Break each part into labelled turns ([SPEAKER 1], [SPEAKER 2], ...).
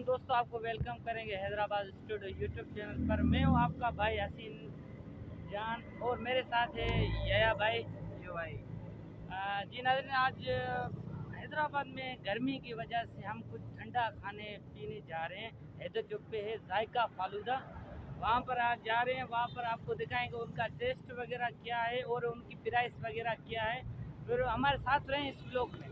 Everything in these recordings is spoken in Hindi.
[SPEAKER 1] हम दोस्तों आपको वेलकम करेंगे हैदराबाद स्टूडियो यूट्यूब चैनल पर। मैं हूं आपका भाई हसीन जान और मेरे साथ है यया भाई यो भाई। जी नाज़रीन, आज हैदराबाद में गर्मी की वजह से हम कुछ ठंडा खाने पीने जा रहे हैं। हैदर चौक पे है जायका फालूदा, वहाँ पर आज जा रहे हैं। वहाँ पर आपको दिखाएंगे उनका टेस्ट वगैरह क्या है और उनकी प्राइस वगैरह क्या है। फिर हमारे साथ रहें इस व्लॉग में।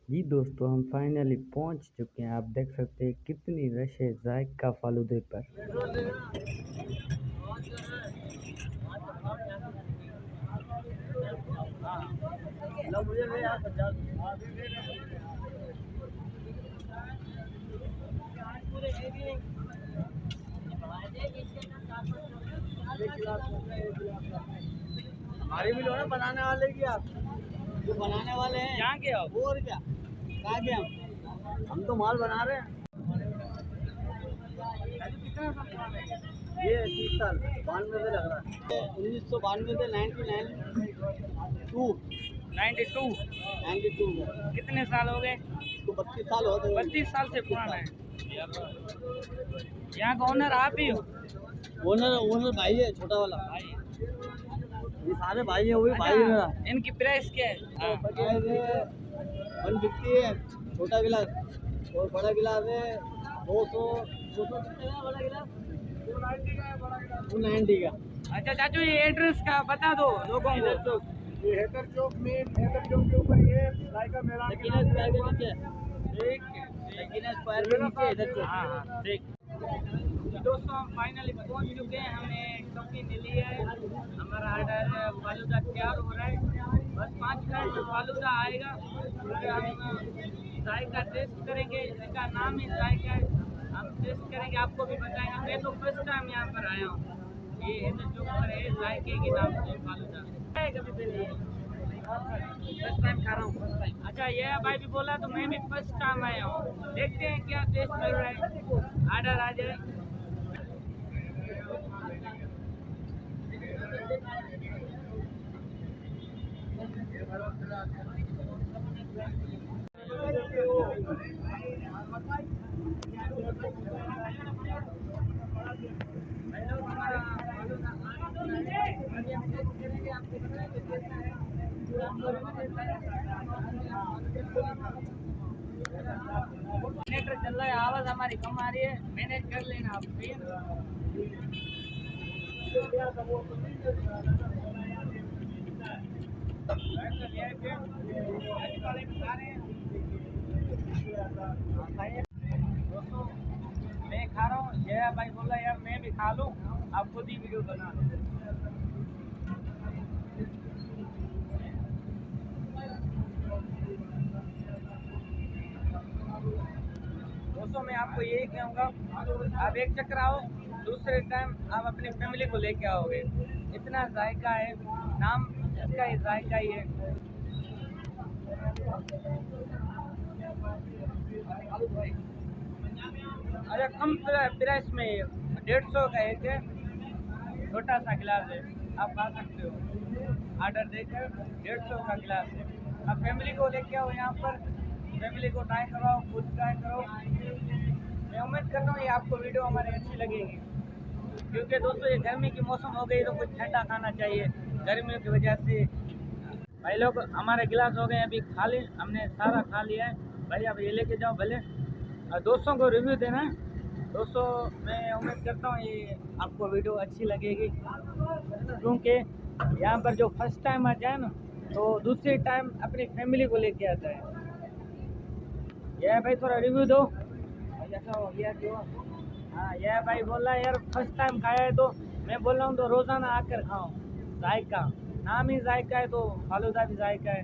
[SPEAKER 1] जी दोस्तों, हम फाइनली पहुंच चुके हैं। आप देख सकते हैं कितनी रश है जायका फालूदे पर।
[SPEAKER 2] हमारी भी लो ना बनाने वाले की। आप जो बनाने वाले हैं
[SPEAKER 1] यहाँ के हो?
[SPEAKER 2] और क्या कहाँ के हम तो माल बना रहे हैं। ये 30 साल 92 से लग रहा है। 1992 से
[SPEAKER 1] 92
[SPEAKER 2] 92 में
[SPEAKER 1] कितने साल हो गए?
[SPEAKER 2] तो 32 साल हो गए।
[SPEAKER 1] 32 साल से पुराना है। यहाँ का ओनर आप ही हो?
[SPEAKER 2] ओनर भाई है, छोटा वाला
[SPEAKER 1] भाई
[SPEAKER 2] ये सारे भाई है, वही भाई है मेरा।
[SPEAKER 1] इनकी प्राइस क्या है?
[SPEAKER 2] 150 है छोटा गिलास और बड़ा गिलास है 200 कितने का बड़ा गिलास 290 का।
[SPEAKER 1] अच्छा चाचू, ये एड्रेस का बता दो लोगों को।
[SPEAKER 2] ये हैदर चौक में, हैदर चौक के ऊपर ये जायका मेरा स्क्वायर के नीचे। ठीक है, स्क्वायर के नीचे हैदर चौक।
[SPEAKER 1] हाँ ठीक। दोस्तों, हम फाइनली पहुंच चुके हैं। हमने टोकरी ले ली है। हमारा ऑर्डर फालूदा तैयार हो रहा है। बस 5 मिनट में फालूदा आएगा। फिर हम जायका टेस्ट करेंगे। इसका नाम ही जायका है। हम टेस्ट करेंगे, आपको भी बताएंगे। मैं तो फर्स्ट टाइम यहाँ पर आया हूँ। ये हैदर चौक पर है जायके के नाम से फालूदा है। कभी पहले फर्स्ट टाइम खा रहा हूँ, फर्स्ट टाइम। अच्छा, ये भाई भी बोला तो मैं भी फर्स्ट टाइम आया हूँ। देखते हैं क्या टेस्ट लग रहा है। ऑर्डर आ जाए। जनरेटर चल रहा है, आवाज हमारी कम आ रही है, मैनेज कर लेना आप प्लीज। दोस्तों, मैं खा रहा हूँ। जया भाई बोला यार मैं भी खा लूँ, आप खुद ही वीडियो बना लो। दोस्तों, मैं आपको यही कहूँगा, आप एक चक्कर आओ, दूसरे टाइम आप अपनी फैमिली को लेके आओगे। इतना जायका है, नाम इसका ही जायका ही है। अरे कम प्राइस में 150 का एक है, छोटा सा गिलास है, आप खा सकते हो। ऑर्डर देकर 150 का गिलास है। आप फैमिली को लेके आओ यहाँ पर, फैमिली को ट्राई कराओ, खुद ट्राई करो। मैं उम्मीद करता हूँ ये आपको वीडियो हमारी अच्छी लगेगी, क्योंकि दोस्तों ये गर्मी की मौसम हो गई तो कुछ ठंडा खाना चाहिए गर्मियों की वजह से। भाई लोग, हमारे गिलास हो गए अभी खाली, हमने सारा खा लिया है। भाई अब ये लेके जाओ भले, और दोस्तों को रिव्यू देना। दोस्तों मैं उम्मीद करता हूँ ये आपको वीडियो अच्छी लगेगी, क्योंकि यहाँ पर जो फर्स्ट टाइम आ जाए ना तो दूसरी टाइम अपनी फैमिली को लेके आता है। यह भाई थोड़ा रिव्यू दो।
[SPEAKER 2] ऐसा हो गया क्यों?
[SPEAKER 1] हाँ यह भाई बोल रहा है यार फर्स्ट टाइम खाया है, तो मैं बोल रहा हूँ तो रोज़ाना आकर खाओ। जायका नाम ही जायका है, तो फालूदा भी जायका है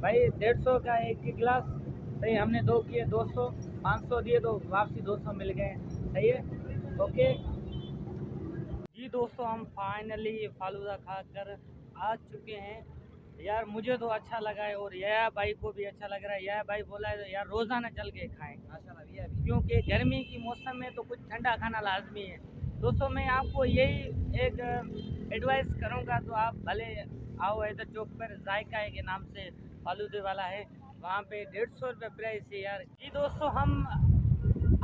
[SPEAKER 1] भाई। 150 का एक ही गिलास, सही हमने 2 किए 200, 500 दिए तो वापसी 200 मिल गए, सही है ओके जी। दोस्तों हम फाइनली फालूदा खा कर आ चुके हैं यार। मुझे तो अच्छा लगा है और यह भाई को भी अच्छा लग रहा है। यह भाई बोला है यार रोज़ाना चल के खाएं, क्योंकि गर्मी की मौसम में तो कुछ ठंडा खाना लाजमी है। दोस्तों मैं आपको यही एक एडवाइस करूंगा, तो आप भले आओ इधर चौक पर, जायका के नाम से फालूदे वाला है, वहाँ पे 150 रुपये प्राइस है यार जी। दोस्तों हम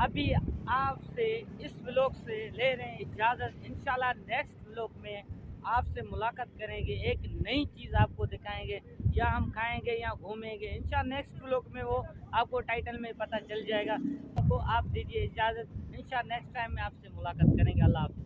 [SPEAKER 1] अभी आपसे इस व्लॉग से ले रहे हैं इजाज़त। इंशाल्लाह नेक्स्ट व्लॉग में आपसे मुलाकात करेंगे, एक नई चीज़ आपको दिखाएंगे, या हम खाएंगे या घूमेंगे। इंशाल्लाह नेक्स्ट व्लॉग में वो आपको टाइटल में पता चल जाएगा। तो आप दीजिए इजाज़त, इंशाल्लाह नेक्स्ट टाइम में आपसे मुलाकात करेंगे। अल्लाह हाफ़िज़।